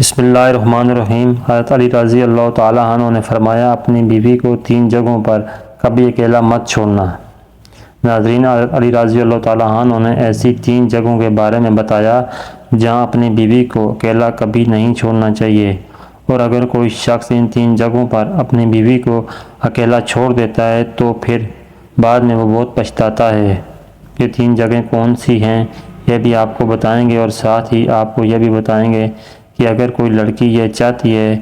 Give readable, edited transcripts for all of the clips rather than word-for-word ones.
بسم اللہ الرحمن الرحیم۔ حضرت علی رضی اللہ تعالیٰ عنہ نے فرمایا، اپنی بیوی کو 3 جگہوں پر کبھی اکیلا مت چھوڑنا۔ ناظرین، حضرت علی رضی اللہ تعالیٰ عنہ نے ایسی 3 جگہوں کے بارے میں بتایا جہاں اپنی بیوی کو اکیلا کبھی نہیں چھوڑنا چاہیے، اور اگر کوئی شخص ان 3 جگہوں پر اپنی بیوی کو اکیلا چھوڑ دیتا ہے تو پھر بعد میں وہ بہت پچھتاتا ہے۔ یہ 3 جگہیں کون سی ہیں یہ بھی آپ کو بتائیں گے، اور ساتھ ہی آپ کو یہ بھی بتائیں گے کہ اگر کوئی لڑکی یہ چاہتی ہے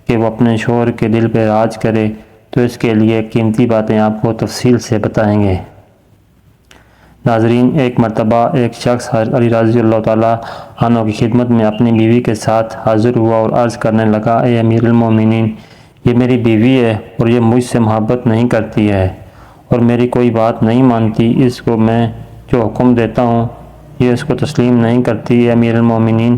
کہ وہ اپنے شوہر کے دل پہ راج کرے تو اس کے لیے قیمتی باتیں آپ کو تفصیل سے بتائیں گے۔ ناظرین، ایک مرتبہ ایک شخص حضرت علی رضی اللہ تعالیٰ عنہ کی خدمت میں اپنی بیوی کے ساتھ حاضر ہوا اور عرض کرنے لگا، اے امیر المومنین، یہ میری بیوی ہے اور یہ مجھ سے محبت نہیں کرتی ہے اور میری کوئی بات نہیں مانتی، اس کو میں جو حکم دیتا ہوں یہ اس کو تسلیم نہیں کرتی۔ اے امیر المومنین،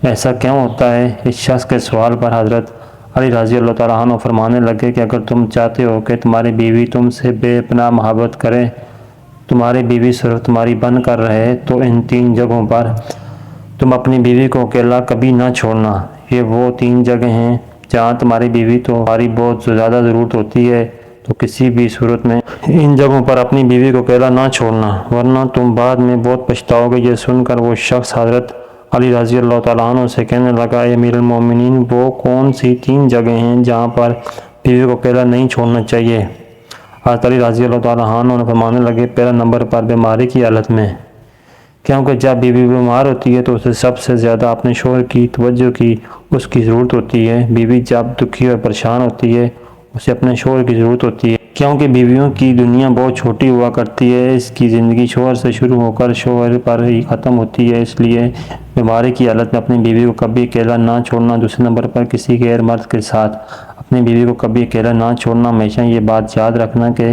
ایسا کیوں ہوتا ہے؟ اس شخص کے سوال پر حضرت علی رضی اللہ تعالیٰ عنہ فرمانے لگے کہ اگر تم چاہتے ہو کہ تمہاری بیوی تم سے بے پناہ محبت کرے، تمہاری بیوی صرف تمہاری بن کر رہے، تو ان 3 جگہوں پر تم اپنی بیوی کو اکیلا کبھی نہ چھوڑنا۔ یہ وہ 3 جگہیں ہیں جہاں تمہاری بیوی تمہاری بہت زیادہ ضرورت ہوتی ہے، تو کسی بھی صورت میں ان جگہوں پر اپنی بیوی کو اکیلا نہ چھوڑنا، ورنہ تم بعد میں بہت پچھتاؤ گے۔ یہ سن کر وہ شخص حضرت علی رضی اللہ تعالیٰ عنہ سے کہنے لگا، اے امیر المومنین، وہ کون سی 3 جگہیں ہیں جہاں پر بیوی کو اکیلا نہیں چھوڑنا چاہیے؟ حضرت علی رضی اللہ تعالیٰ عنہ نے فرمانے لگے، پہلا نمبر پر بیماری کی حالت میں، کیونکہ جب بیوی بیمار ہوتی ہے تو اسے سب سے زیادہ اپنے شوہر کی توجہ کی اس کی ضرورت ہوتی ہے۔ بیوی جب دکھی اور پریشان ہوتی ہے اسے اپنے شوہر کی ضرورت ہوتی ہے، کیونکہ بیویوں کی دنیا بہت چھوٹی ہوا کرتی ہے، اس کی زندگی شوہر سے شروع ہو کر شوہر پر ہی ختم ہوتی ہے، اس لیے بیماری کی حالت میں اپنی بیوی کو کبھی اکیلا نہ چھوڑنا۔ دوسرے نمبر پر کسی غیر مرد کے ساتھ اپنی بیوی کو کبھی اکیلا نہ چھوڑنا۔ ہمیشہ یہ بات یاد رکھنا کہ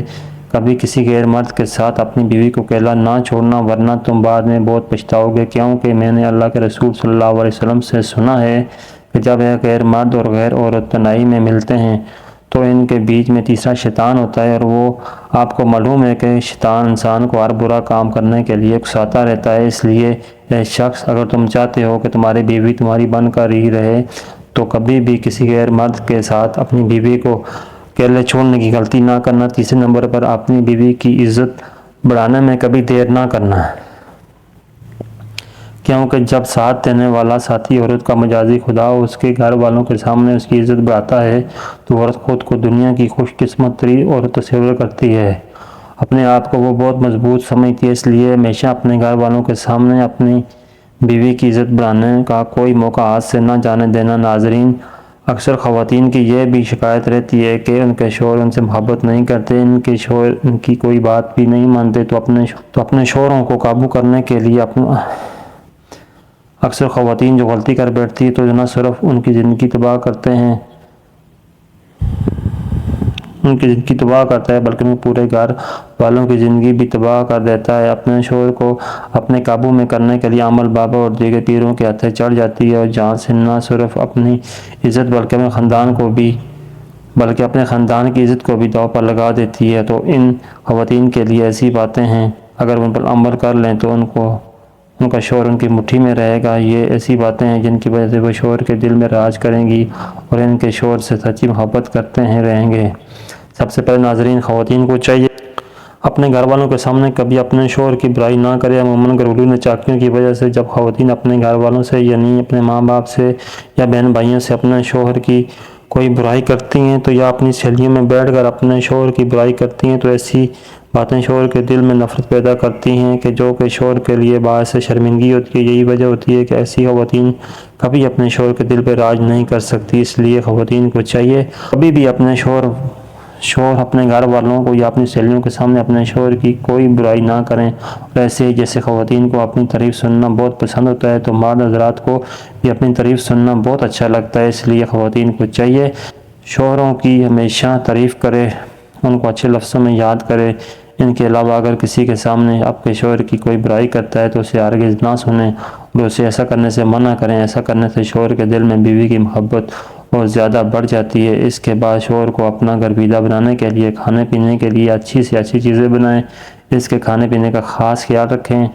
کبھی کسی غیر مرد کے ساتھ اپنی بیوی کو اکیلا نہ چھوڑنا، ورنہ تم بعد میں بہت پچھتاؤ گے، کیونکہ میں نے اللہ کے رسول صلی اللہ علیہ وسلم سے سنا ہے کہ جب ایک غیر مرد اور غیر عورت تنہائی میں ملتے ہیں تو ان کے بیچ میں تیسرا شیطان ہوتا ہے، اور وہ آپ کو معلوم ہے کہ شیطان انسان کو ہر برا کام کرنے کے لیے اکساتا رہتا ہے۔ اس لیے اے شخص، اگر تم چاہتے ہو کہ تمہاری بیوی تمہاری بن کر ہی رہے تو کبھی بھی کسی غیر مرد کے ساتھ اپنی بیوی کو اکیلے چھوڑنے کی غلطی نہ کرنا۔ تیسرے نمبر پر اپنی بیوی کی عزت بڑھانے میں کبھی دیر نہ کرنا، کیونکہ جب ساتھ دینے والا ساتھی عورت کا مجازی خدا اس کے گھر والوں کے سامنے اس کی عزت بڑھاتا ہے تو عورت خود کو دنیا کی خوش قسمت ترین عورت تصور کرتی ہے، اپنے آپ کو وہ بہت مضبوط سمجھتی ہے۔ اس لیے ہمیشہ اپنے گھر والوں کے سامنے اپنی بیوی کی عزت بڑھانے کا کوئی موقع ہاتھ سے نہ جانے دینا۔ ناظرین، اکثر خواتین کی یہ بھی شکایت رہتی ہے کہ ان کے شوہر ان سے محبت نہیں کرتے، ان کے شوہر ان کی کوئی بات بھی نہیں مانتے، تو اپنے شوہروں کو قابو کرنے کے لیے اکثر خواتین جو غلطی کر بیٹھتی ہے تو نہ صرف ان کی زندگی تباہ کرتا ہے بلکہ وہ پورے گھر والوں کی زندگی بھی تباہ کر دیتا ہے۔ اپنے شوہر کو اپنے قابو میں کرنے کے لیے عمل بابا اور دیگر پیروں کے ہتھے چڑھ جاتی ہے، اور جہاں سے نہ صرف اپنی عزت بلکہ اپنے خاندان کی عزت کو بھی داؤ پر لگا دیتی ہے۔ تو ان خواتین کے لیے ایسی باتیں ہیں، اگر ان پر عمل کر لیں تو ان کا شوہر ان کی مٹھی میں رہے گا۔ یہ ایسی باتیں ہیں جن کی وجہ سے وہ شوہر کے دل میں راج کریں گی اور ان کے شوہر سے سچی محبت کرتے رہیں گے۔ سب سے پہلے ناظرین، خواتین کو چاہیے اپنے گھر والوں کے سامنے کبھی اپنے شوہر کی برائی نہ کرے۔ عموماً گھریلو ناچاکیوں کی وجہ سے جب خواتین اپنے گھر والوں سے یعنی اپنے ماں باپ سے یا بہن بھائیوں سے اپنے شوہر کی کوئی برائی کرتی ہیں تو یا اپنی سہیلیوں میں بیٹھ کر اپنے شوہر کی برائی کرتی ہیں تو ایسی باتیں شوہر کے دل میں نفرت پیدا کرتی ہیں کہ جو کہ شوہر کے لیے باعث شرمندگی ہوتی ہے۔ یہی وجہ ہوتی ہے کہ ایسی خواتین کبھی اپنے شوہر کے دل پہ راج نہیں کر سکتی۔ اس لیے خواتین کو چاہیے کبھی بھی اپنے شوہر اپنے گھر والوں کو یا اپنی سہیلیوں کے سامنے اپنے شوہر کی کوئی برائی نہ کریں۔ اور ایسے جیسے خواتین کو اپنی تعریف سننا بہت پسند ہوتا ہے تو مرد حضرات کو بھی اپنی تعریف سننا بہت اچھا لگتا ہے۔ اس لیے خواتین کو چاہیے شوہروں کی ہمیشہ تعریف کرے، ان کو اچھے لفظوں میں یاد کرے۔ ان کے علاوہ اگر کسی کے سامنے آپ کے شوہر کی کوئی برائی کرتا ہے تو اسے ہرگز نہ سنیں اور اسے ایسا کرنے سے منع کریں۔ ایسا کرنے سے شوہر کے دل میں بیوی کی محبت اور زیادہ بڑھ جاتی ہے۔ اس کے بعد شوہر کو اپنا گرویدہ بنانے کے لیے کھانے پینے کے لیے اچھی سے اچھی چیزیں بنائیں، اس کے کھانے پینے کا خاص خیال رکھیں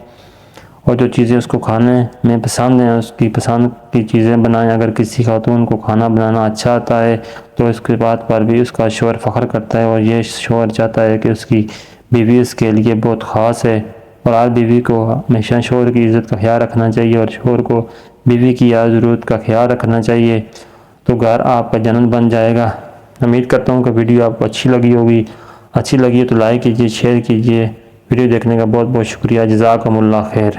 اور جو چیزیں اس کو کھانے میں پسند ہیں اس کی پسند کی چیزیں بنائیں۔ اگر کسی خاتون کو کھانا بنانا اچھا آتا ہے تو اس کے بات پر بھی اس کا شوہر فخر کرتا ہے، اور یہ شوہر چاہتا ہے کہ اس کی بیوی اس کے لیے بہت خاص ہے۔ اور ہر بیوی کو ہمیشہ شوہر کی عزت کا خیال رکھنا چاہیے، اور شوہر کو بیوی کی ہر ضرورت کا خیال رکھنا چاہیے، تو گھر آپ کا جنت بن جائے گا۔ امید کرتا ہوں کہ ویڈیو آپ کو اچھی لگی ہوگی۔ اچھی لگی ہے تو لائک کیجیے، شیئر کیجیے۔ ویڈیو دیکھنے کا بہت بہت شکریہ۔ جزاکم اللہ خیر۔